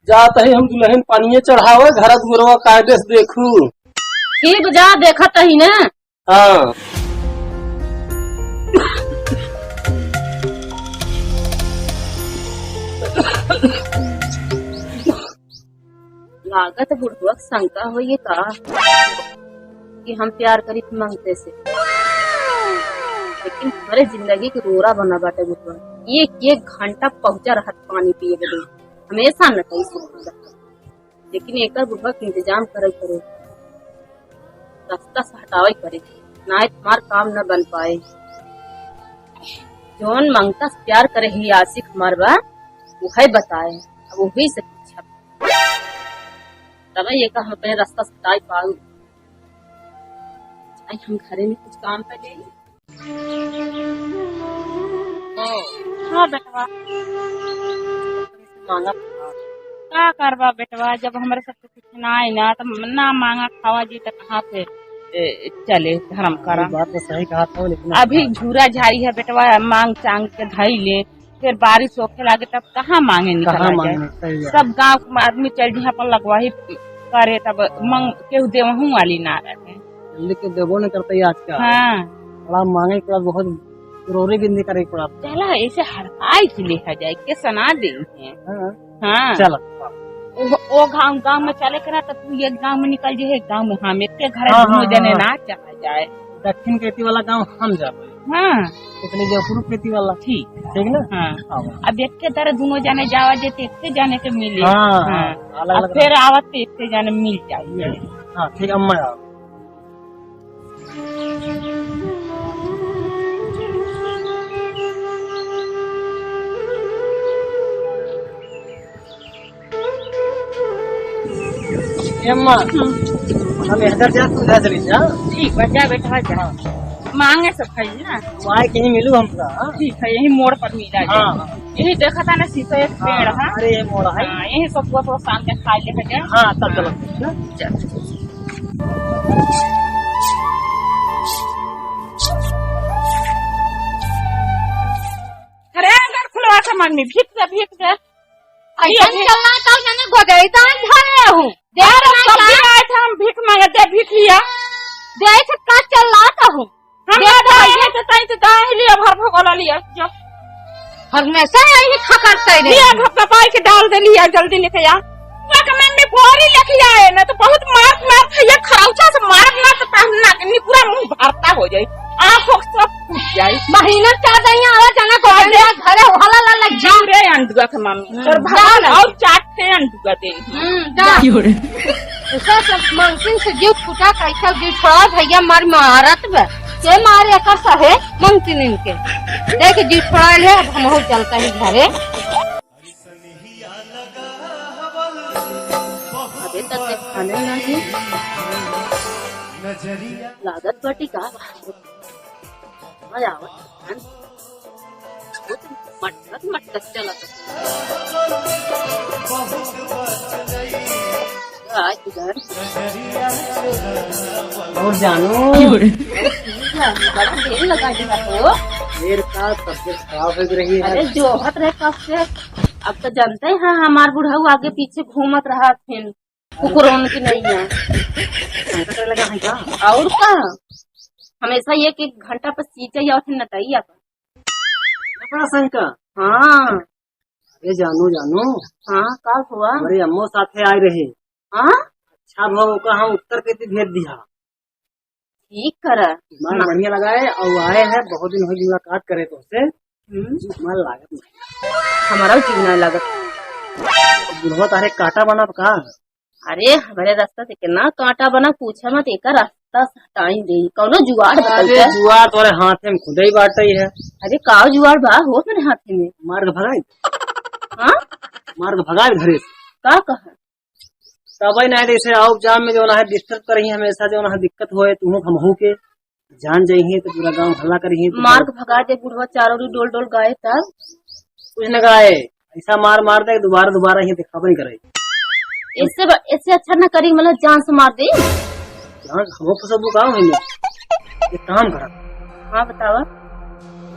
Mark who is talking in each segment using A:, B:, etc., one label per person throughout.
A: जात है हम दुल्हन पानिये चढ़ावे घर दुरवा कायदे से देखू।
B: ठीक जा देखत ही ना।
A: हाँ
B: लागत बुढ़वा शंका हो ये का कि हम प्यार करी मांगते से, लेकिन हमारे जिंदगी की रोरा बना बाटे बुढ़वा। एक घंटा पहुंचा रहत पानी पिए बदे हमेशा न कहीं सुन, लेकिन एक बुढ़वा के इंतजाम करे रास्ता से हटावे करे, ना तुम्हार काम न बन पाए। जौन मांगता प्यार करे ही आशिक हमार बा वही बताए, अब वही से पूछा तब ये हम अपने रास्ता से हटाई पाऊ। हम घरे में कुछ काम कर ले।
C: हाँ बेटवा
B: मांगा
C: क्या करवा बेटवा, जब हमारे सब कुछ ना आई ना तो ना मांगा खावा जी तो कहाँ पे चले धर्म करा।
A: बात तो सही कहा था, लेकिन
C: अभी झूरा झाड़ी है बेटवा, मांग चांग के धई ले, फिर बारिश होके लागे तब कहाँ मांगे निकल जाए। सब गांव में आदमी चल जहाँ पर लगवा ही करे तब मंग केहू देवहू वाली ना रहे,
A: लेकिन देवो नहीं करते आज का।
C: हाँ
A: बड़ा मांगे पड़ा, बहुत रोरी बिंदी करे पड़ा।
C: चला ऐसे हड़काई के लिखा जाए के सना दे। हाँ
A: चल
C: वो गांव में चले करा तो तू एक गांव में निकल जाए, गांव में हम एक घर जने ना चला जाए।
A: दक्षिण खेती वाला गांव हम जाए।
C: हाँ
A: इतने जो पूर्व खेती वाला ठीक ना।
C: हाँ अब एक के तरह दोनों जाने जावा जेते एक जाने के मिले।
A: हाँ
C: अब फिर आवत एक जाने मिल जाए।
A: हाँ ठीक अम्मा आओ। अम्मा हम इधर जा तू इधर चली जा।
C: ठीक है जा बेटा जा, मांगे सब खाई ना
A: वहाँ कहीं मिलू हमका।
C: ठीक है यही मोड़ पर मिला
A: हाँ
C: यही देखा था ना शीशो एक पेड़ है।
A: अरे ये मोड़ा है।
C: हाँ, यही सब थोड़ा शाम के खा लेके जाए।
A: हाँ तब चलो।
C: अरे अंदर खुलवा के मम्मी भीख दे
B: चलना तो मैंने गोदई तो धरे हूँ
C: हम भीख मांगे दे भीख लिया
B: दे का चलना तो हूँ
C: लिया भर भगोला लिया जो
B: हमेशा यही खकरते
C: लिया भपाई के डाल दे लिया जल्दी लेके आ। मम्मी बोरी लेके आए ना तो बहुत मार ये खराउचा से मारना तो पहनना नहीं पूरा मुंह भरता हो जाए, आँखों सब फूट जाए।
B: महीना चार दिन आवा जाना को घरे हला ला लग जा
C: रे अंडुआ के मम्मी और भाल और चाटते अंडुआ दे
B: ऐसा सब मंगसिन से जीव छूटा कैसा जीव छोड़ा भैया मार मारत बे के मारे का सहे मंगसिन इनके देख जीव छोड़ा ले। अब हम हो चलता ही घरे अबे तक खाने नहीं लागत बटी का मटक चला
A: और जानू
B: बड़ा देर लगा दिया तो
A: देर का तबियत खराब हो रही है।
B: अरे जो हट रहे कब से, अब तो जानते हैं हमार बुढ़ाऊ आगे पीछे घूमत रहा फिर कुकुरों की नहीं है
A: लगा है क्या?
B: और का हमेशा एक घंटा पर सींचे या फिर नटाइया
A: बड़ा शंका।
B: हाँ
A: अरे जानू
B: हाँ का हुआ
A: हमारे अम्मो साथे आए रहे।
B: हाँ
A: अच्छा भाव का हम उत्तर खेती भेज दिया।
B: ठीक करा
A: मन बढ़िया लगाए और आए हैं, बहुत दिन हो मुलाकात करे तो उससे मन लागत नहीं
B: हमारा जीवना लागत
A: बुढ़वा तारे काटा बना का।
B: अरे हमारे रास्ता से कितना कांटा बना पूछा मत, एक रास्ता हटाई दे कौनो जुगाड़
A: अरे जुआर तोरे हाथे में खुद ही बांट रही है।
B: अरे का जुगाड़ बा हो मेरे हाथे में
A: मार्ग भगाई।
B: हाँ
A: मार्ग भगाए घरे से
B: का कहा
A: तब नहीं जैसे आओ जाम में जो ना है डिस्टर्ब करी हमेशा जो ना दिक्कत होए तुम हमहू के जान जाइए तो पूरा गांव हल्ला करी।
B: मार्ग भगा दे बुढ़वा चारों डोल डोल गाए तब
A: कुछ न गाए ऐसा मार दे दोबारा ही दिखावा नहीं करे।
B: इससे अच्छा न करी मतलब जान से मार दे।
A: हम सब गाँव है एक काम करा।
B: हाँ बतावा।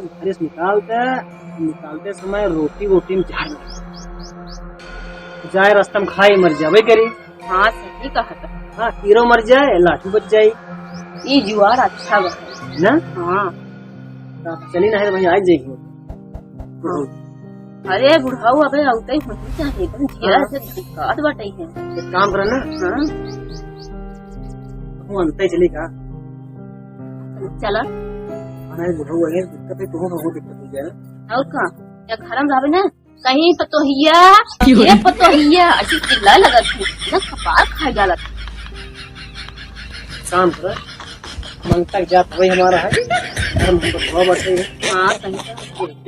A: घरे से निकालते समय रोटी में झाड़ जाए रास्ता में खाई मर जाए करी।
C: हाँ सही कहा था।
A: हाँ तीरों मर जाए लाठी बच जाए
C: ये जुआर अच्छा बा
A: ना।
C: हाँ
A: चली ना है भाई आज जाइए।
C: अरे बुढ़ाऊ अबे औते ही होनी चाहिए तुम घेरा से दिक्कत बटाई है।
A: एक काम करो ना
C: हाँ
A: तू अंत चली का
C: चला
A: हमारे बुढ़ऊ है दिक्कत है तुम्हें बहुत दिक्कत हो जाए
C: और का या घर में रहे ना कहीं पतोहिया ये पतोहिया अच्छी चिल्ला लगा थी ना कपार खा जाला
A: काम कर मन तक जात वही हमारा है हम तो थोड़ा बैठे हैं।
C: हाँ सही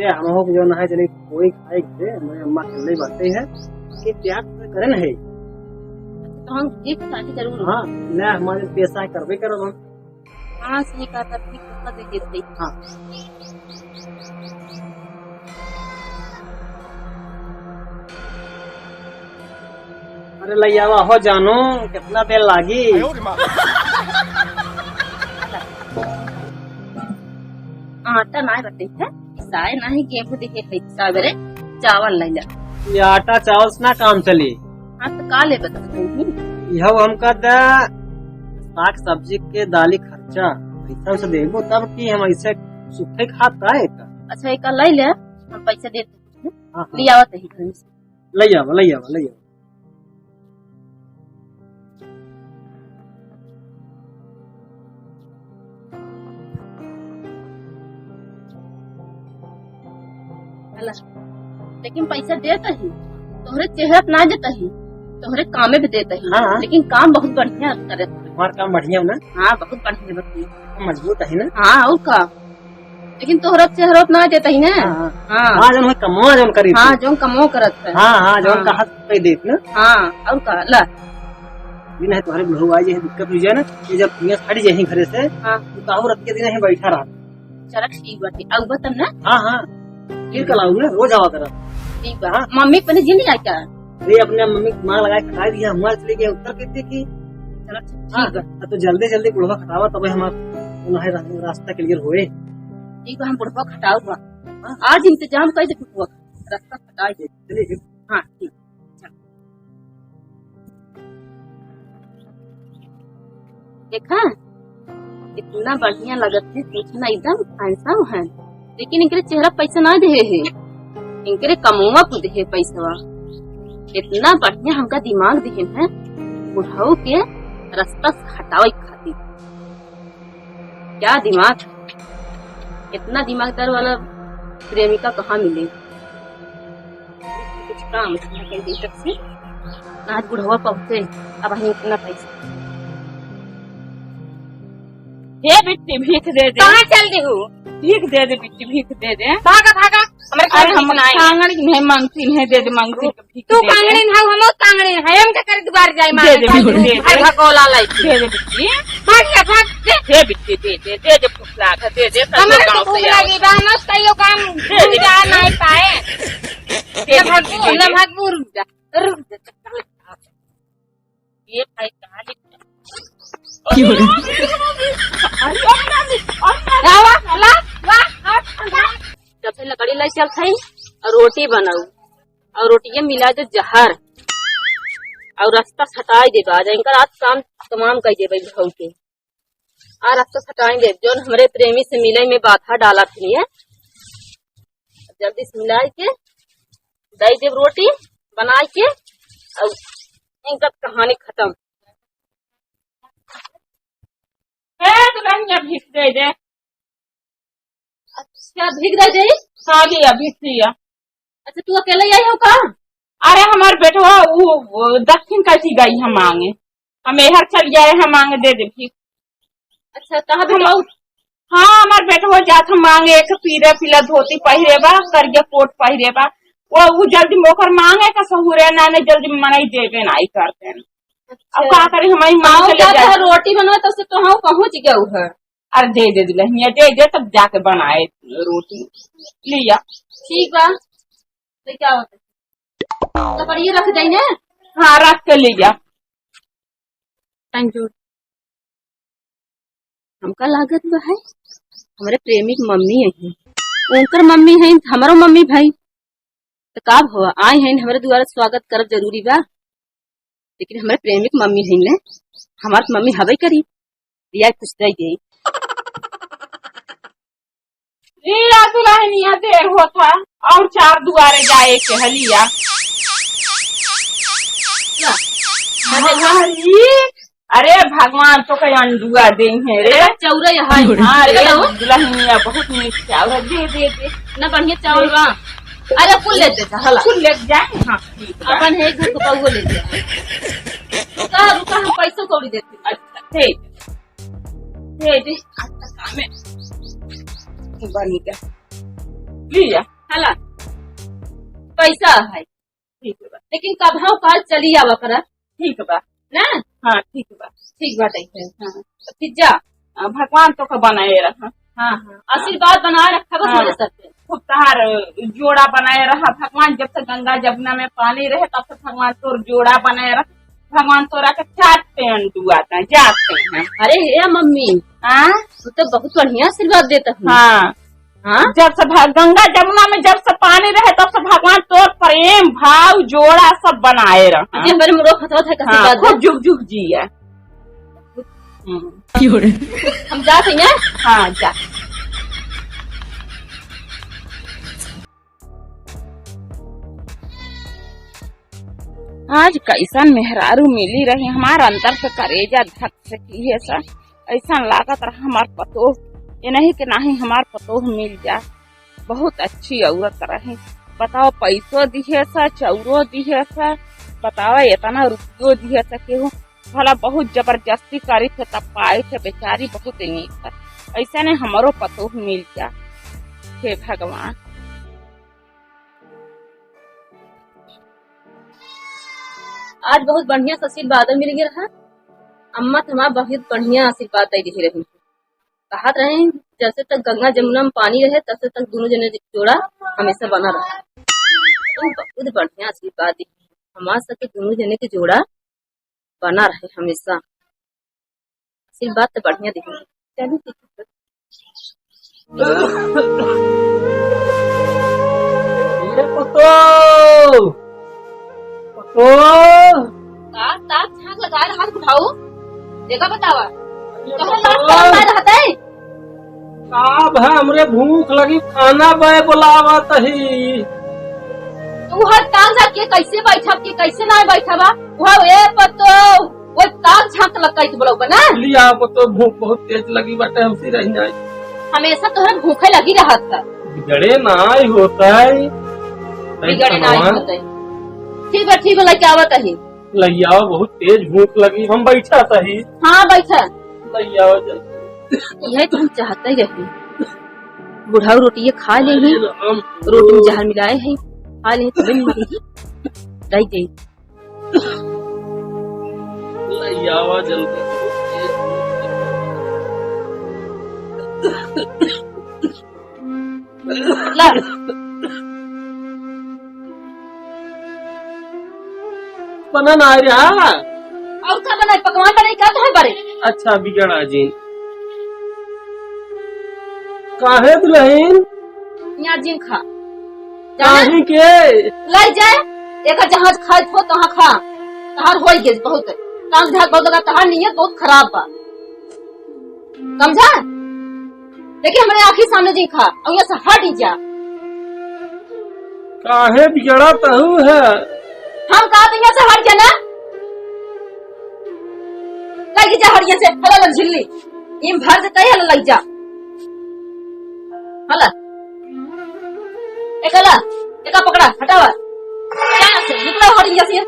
A: हम हो जो ना है चले कोई खाए थे मैं अम्मा चलने बातें हैं कि त्याग करे ना है।
C: तो हम ठीक शादी जरूर
A: हाँ ना हमारे पैसा है करवे करो हम।
C: हाँ सही कहा था ठीक कर देते।
A: हाँ अरे लैयावा हो जानो कितना देर लागी।
C: आटा ना बटे है साए ना ही गेहूं देखे है सागरे चावल ले ले
A: ये आटा चावल से ना काम चली।
C: हाँ तो का ले बता नहीं
A: यह हमका दा साग सब्जी के दाली खर्चा पैसा से देबो तब की हम ऐसे सूखे खात का है का।
C: अच्छा एक ले ले हम पैसा दे देते
A: हाँ,
C: ले आवत है घर से
A: लैयावा
C: लेकिन पैसा देता ही तोहरे चेहरा ना देता ही तोहरे कामे भी देता ही।
A: हाँ।
C: लेकिन काम बहुत बढ़िया करे
A: हमारा काम बढ़िया हो ना।
C: हाँ बहुत बढ़िया बती
A: मजबूत है ना।
C: हाँ और का लेकिन तोहरा चेहरा ना देता ही ना।
A: हाँ
C: हाँ
A: जन कमवा जन करी
C: हाँ जो कमो करत है।
A: हाँ जन का हाथ पे देत ना।
C: हाँ और का ला
A: दिन है तुम्हारे बुढ़ऊ आई है दिक्कत हुई जाए ना कि जब दुनिया खड़ी जाए घरे से
C: हाँ
A: तो काहू रख के दिन है बैठा रहा।
C: चलो ठीक बात अब बतम ना।
A: हाँ फिर कल आऊ ना रोज आवा करा।
C: ठीक बा मम्मी पहले जिंदगी आई क्या
A: अरे अपने मम्मी मार लगा के खा दिया हमारे चले गए उत्तर कहते की
C: चलो
A: हाँ,
C: ठीक बा
A: तो जल्दी बुढ़वा खटावा तब हमारा रास्ता क्लियर होए।
C: ठीक बा हम बुढ़वा खटाऊ बा आज इंतजाम कर दे बुढ़वा रास्ता खटाई दे।
A: चलिए
C: हाँ ठीक देखा इतना बढ़िया लगत है पूछना एकदम हैंडसम है लेकिन इनके चेहरा पैसा ना दे है इनके कमुआ को दे पैसा इतना बढ़िया हमका दिमाग दे है बुढ़ाऊ के रास्ता से हटावे खातिर। क्या दिमाग इतना दिमागदार वाला प्रेमिका कहाँ मिले। कुछ काम कर दे तक से आज बुढ़ावा पहुँचे अब हमें इतना पैसा हे बिट्टी भीख दे दे।
B: कहाँ चल दी हूँ
C: भीख दे दे बिट्टी भीख दे दे।
B: भागा हमारे
C: अरे हम कांगड़ नहीं मांगती है दे दे मांगती तो भीख
B: तू
C: दे दे।
B: कांगड़ी है हम कांगड़ी है हम क्या करे दोबारा जाए
C: दे दे बिट्टी दे दे
B: भगोला लाई
C: दे दे बिट्टी
B: भाग दे
C: दे बिट्टी दे दे फुसला कर दे दे
B: हमारे को भूख लगी बा हम कईयो काम जा नहीं पाए ना भागपुर रुक जा
C: ये भाई कहां सबसे लकड़ी लाई चल खाई और रोटी बनाऊ और रोटियां मिला दे जहर और रास्ता सटाई दे बाजा इनका आज काम तमाम कर दे भाई के आ रास्ता सटाई दे जो हमारे प्रेमी से मिले में बाधा डाला थी है जल्दी से मिला के दई दे रोटी बना के और इनका कहानी खत्म। भीख दे दे। अच्छा भीख दे दे। हाँ दिया भीख दिया। अच्छा तू अकेले आई हो का। अरे हमारे बेटवा वो दक्षिण कैसी गई हम मांगे हम हर चल जाए हम मांगे दे दे भीख। अच्छा कहाँ हम हाँ हमारे बेटवा जात हम मांगे एक पीला पीला धोती पहिरे बा करके कोट पहिरे बा वो जल्दी मोकर मांगे का सहुरे ना जल्दी मनाई देवे नहीं करते हैं। अब कहा करें हमारी माँ रोटी बनवा तो तो हाँ पहुँच गया है। अरे दे दे दुल्हनिया दे दे तब जाके बनाए रोटी लिया ठीक बा तो क्या होता तो पर ये रख देंगे। हाँ रख के लिया थैंक यू। हमका लागत बा है हमारे प्रेमी की मम्मी है उनकर मम्मी है हमारो मम्मी भाई
B: तो का हुआ आए हैं हमारे द्वारा स्वागत करब जरूरी बा, लेकिन हमारे प्रेमिक मम्मी है ने हमार मम्मी हवे करी दिया कुछ दे गई
C: लीला दुल्हनिया देर हो था और 4 दुआरे जाए के हलिया। अरे भगवान तो कई अंडुआ दे हैं रे
B: चौरा यहाँ
C: दुल्हनिया बहुत नीक चावल दे
B: ना बढ़िया चावल बा। अरे फुल लेते हला
C: फुल ले जाए। हाँ
B: अपन है घर को पाऊ लेते रुका रुका हम पैसा कौड़ी देते।
C: अच्छा ठीक दे में बनी का लिया
B: हला पैसा है
C: ठीक बा
B: लेकिन कभाव काल चली आवा करा
C: ठीक बा
B: ना।
C: हाँ ठीक बा
B: ठीक बात है। हाँ ठीक जा
C: भगवान तो का बनाए रहा।
B: हाँ हाँ आशीर्वाद बनाए रखा बस मेरे सर पे
C: खूब तहार जोड़ा बनाए रहा भगवान। जब तक गंगा जमुना में पानी रहे तब तक भगवान तोर जोड़ा बनाए रहा। भगवान तोरा के चाटते अंडुआ जाते हैं।
B: अरे हे मम्मी तू तो बहुत बढ़िया आशीर्वाद देता हूँ।
C: हाँ
B: हाँ
C: जब से गंगा जमुना में जब से पानी रहे तब से भगवान तोर प्रेम भाव जोड़ा सब बनाए रहा।
B: मेरे मुरो खतवा था
C: हाँ, खूब जुग जुग जी है।
B: हम जाते हैं।
C: हाँ जा आज कैसन मेहरारू मिली रही हमारा अंदर से करेजा धक से की है सर। ऐसा लागत रहा हमार पतोह ये नहीं कि नहीं हमार पतोह मिल जा। बहुत अच्छी औरत रही। बताओ पैसो दिए सा चौरो दिए सा बताओ इतना रुपयो दिए सा केहू भला बहुत जबरदस्ती करी थे तब पाए थे बेचारी बहुत नीक था। ऐसा नहीं हमारो पतोह मिल जा। हे भगवान
B: आज बहुत बढ़िया आशीर्वाद मिल गया रहा। अम्मा तुम्हारा बहुत बढ़िया आशीर्वाद दे रही कहत रहे जैसे तक गंगा जमुना में पानी रहे तब से तक दोनों जने जोड़ा हमेशा बना रहा। तुम बहुत बढ़िया आशीर्वाद दी हमारे सबके दोनों जने के जोड़ा बना रहे हमेशा। आशीर्वाद तो बढ़िया दी चलो झाँक लगाए हाथ उठाओ देखा बतावा
A: हमरे भूख लगी खाना बे बोलावा तही
B: तू हर टांग झाँक के कैसे बैठा के कैसे ना बैठा बा वह ए पतो वो टांग झाँक लग के बोलो ना
A: लिया पतो भूख बहुत तेज लगी बाटे हमसे रही नहीं।
B: हमेशा तोहरा भूखे लगी रहा था।
A: बिगड़े ना होता है
B: बिगड़े ना होता है। ठीक है लेके आवत है
A: लैया बहुत तेज भूख लगी हम बैठा सही।
B: हाँ बैठा
A: लैया जल्दी
B: यही तो हम चाहते ही रहे बुढ़ाऊ रोटी खा ले रोटी में जहर मिलाए है खा ले तो मरेगी रह गई
A: लैया जल्दी बना ना रहा
B: और क्या बनाए पकवान बनाए क्या तो है बारे।
A: अच्छा बिगड़ा जी काहे दुल्हन
B: यहाँ जिन खा
A: काहे के
B: लाई जाए एक जहाज खाए थो तहाँ खा तहार हो गए बहुत काम झाक बहुत लगा तहार नीयत बहुत खराब बा समझा। लेकिन हमारे आखिर सामने जी खा और यहाँ से हट जा।
A: काहे बिगड़ा तहु है
B: हम कहा तो यहाँ से हट जाना लग जा हड़िया से हला लग झिल्ली इम भर से कहीं हला लग जा हला एक पकड़ा हटावा क्या से निकला हड़िया से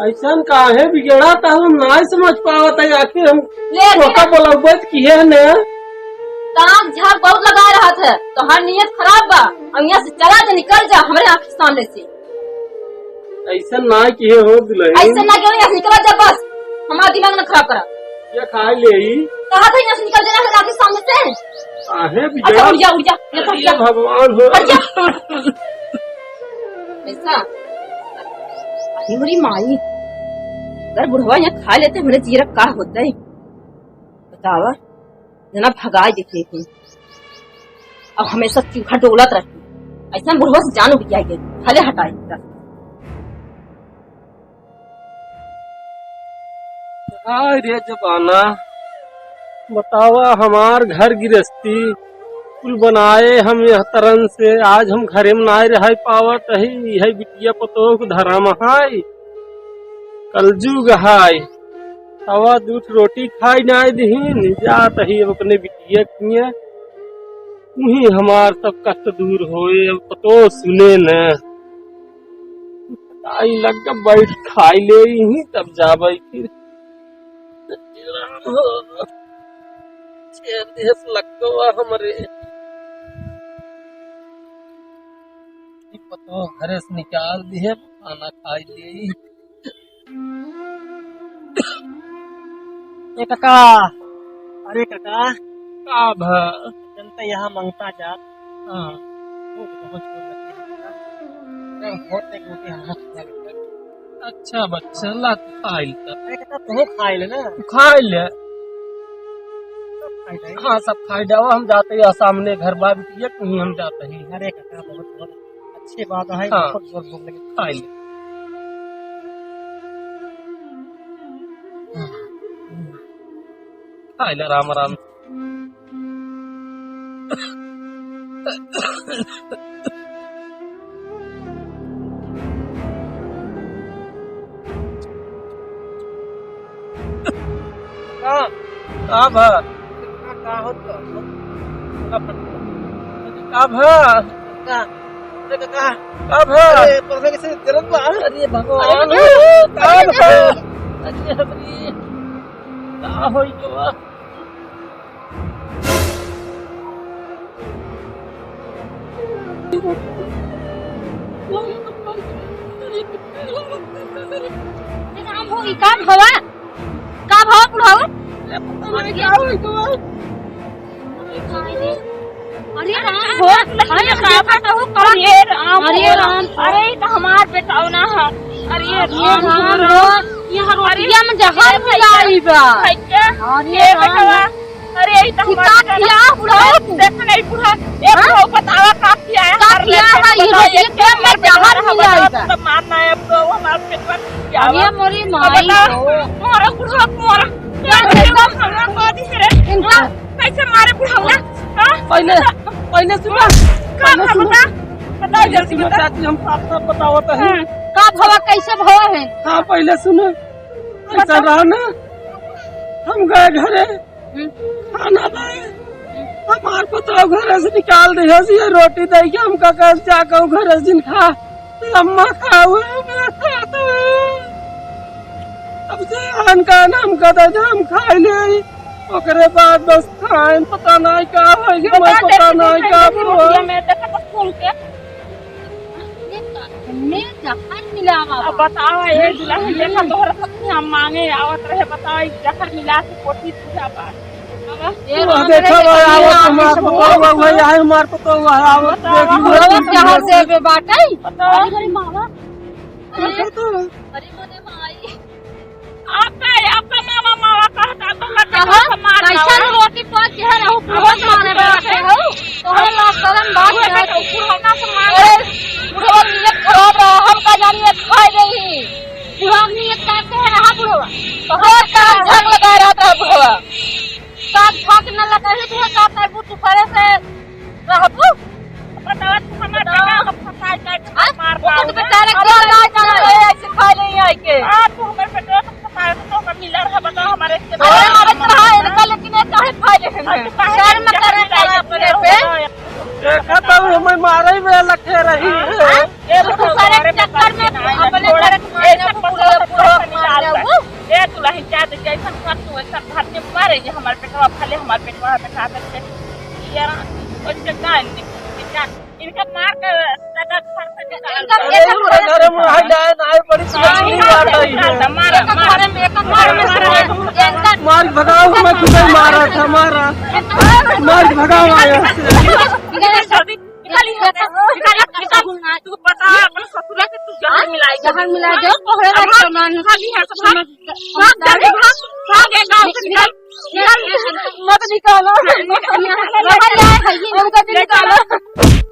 A: ऐसा काहे बिगड़ा तहु नहीं समझ पावत है आखिर हम
B: ले
A: छोटा बोलावत की है ने
B: काम झाग बहुत लगा रहा था तो हर नियत खराब बा और यहाँ से चला जा निकल जा हमारे आँख सामने से।
A: ऐसा ना किए हो दुल्हन
B: ऐसा ना क्यों यहाँ से निकला जा बस हमारा दिमाग न खराब करा
A: क्या खा ले
B: कहा था यहाँ से निकल जाना हमारे आँख सामने से।
A: काहे
B: अच्छा
A: बिगड़ा
B: उड़ जा
A: ये भगवान हो
B: ऐसा अरे मेरी माई अगर बुढ़वा यहाँ खा लेते मेरे जीरा का होता है बतावा जना भगाए दिखे थे अब हमेशा चूखा डोलत रहे ऐसा बुढ़वा से जान उठ जाएगी, भले हटाई।
D: हाय रे जबाना, बतावा हमार घर गृहस्थी कुल बनाए हम यह तरन से, आज हम घरे में नाय रह पावत ही, है बिटिया पतोह धर्म हाय कलजुग हाय, तवा दूध रोटी खाई नाय दहीन जात ही अब अपने बिटिया किए वही हमार सब कष्ट दूर होए, अब पतो सुने न आई लग बैठ खाई ले ही तब जाबई फिर लगवा हमरे पतो घरे से निकाल दिए, खाना खाई ले।
A: ए काका, अरे काका
D: का भा
A: जनता यहाँ मांगता जात
D: हाँ अच्छा बच्चा ला खाई ले,
A: अरे काका तुम खाई ले ना,
D: खाई ले हाँ सब खाई जाओ, हम जाते हैं सामने घर बार बिटिया कहीं हम जाते हैं।
A: अरे काका बहुत बहुत अच्छी बात है,
D: हाँ।
A: बहुत जोर भूख लगी।
D: खाई ले खाई ले राम राम। का भा
A: का हो तो
D: का भा
A: का, अरे काका
D: का भा
A: अरे परफे कैसे जरूरत बा,
D: अरे भगवान का भा अरे हमारी का होई तो
B: का भवा बुढ़ावा, अरे राम हो, अरे राम, अरे राम, अरे तो हमार बेटाओ ना है, अरे राम हो, यहाँ रोटिया में जहर मिलाई बा, अरे बेटावा, अरे ये तो हमार क्या बुढ़ाओ, देख नहीं बुढ़ा, एक बुढ़ाओ बतावा का किया है, ये रोटिया में जहर मिलाई बा, तो मारना है अब तो हमार पेटवा क्या है, मोरी माई मोरा बुढ़ा मोरा, कैसे मारे बुढ़ावा,
D: पहले पहले सुना
B: बता जल्दी बता,
D: चाची हम साफ साफ बतावत है
B: का भवा कैसे भवा है,
D: हाँ पहले सुनो ऐसा रहा ना, हम गए घरे खाना लाए, हमार पता घर से निकाल दे ये रोटी दे के हम का जाकर घर से खा लम्मा खाओ अब से आन का नाम का हम खा ले, ओकरे बाद बस खाए पता नहीं का है कि मैं पता नहीं का
B: रोटिया में देखा तो खोल के मैं जहर मिला, अब बताओ ये दुल्हन देखा तोहरा सब हम मांगे आवत रहे, बताओ जहर मिला के कोठी पूजा बात
D: देखो आवत हमार पतो भाई आए हमार पतो आवत
B: जहर देबे बाटई, अरे मामा, अरे मोने माई आपका मामा मावा कहता तो कैसा रोटी पर जहर हो बहुत माने बैठे हो, तोहरा ना करम बात है तो पुराना से मारे बुढ़वा नियत खराब है, हम का जानिए खाई नहीं बुढ़वा नियत कहते हैं हां बुढ़वा बहुत काम झग लगा रहा है बुढ़वा, साथ भाग न लगा है तो का करबू तू करे से रहबू बतावा तू हमार बेटा हम फसाई जाए मार तो बेचारे क्या ना जाना ऐसे खा नहीं आई के तू हमर बेटा तो का मिलर है, बताओ हमारे से हमारे तरह इनका, लेकिन ये काहे खा ले शर्म करे अपने पे
D: देखा तो मैं मारे में लखे रही है,
B: ये सारे चक्कर में अपने घर के पूरा ए दुल्हन चाहते जैसा कर तू ऐसा घर के मारे जे हमारे पेटवा फले हमारे पेटवा बैठा करके यार कुछ का इनका मार कर दादा घर से निकाल
D: घर में आ जाए ना बड़ी मार रही है, मार भगाओ मैं तुम्हें मारा था मार भगाओ आया तू
B: पता अपन ससुरा से तू जहर मिलाई दो तोहरे का सामान खाली है सब भाग गांव से निकल मत निकालो निकालो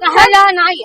B: कहां जा नहीं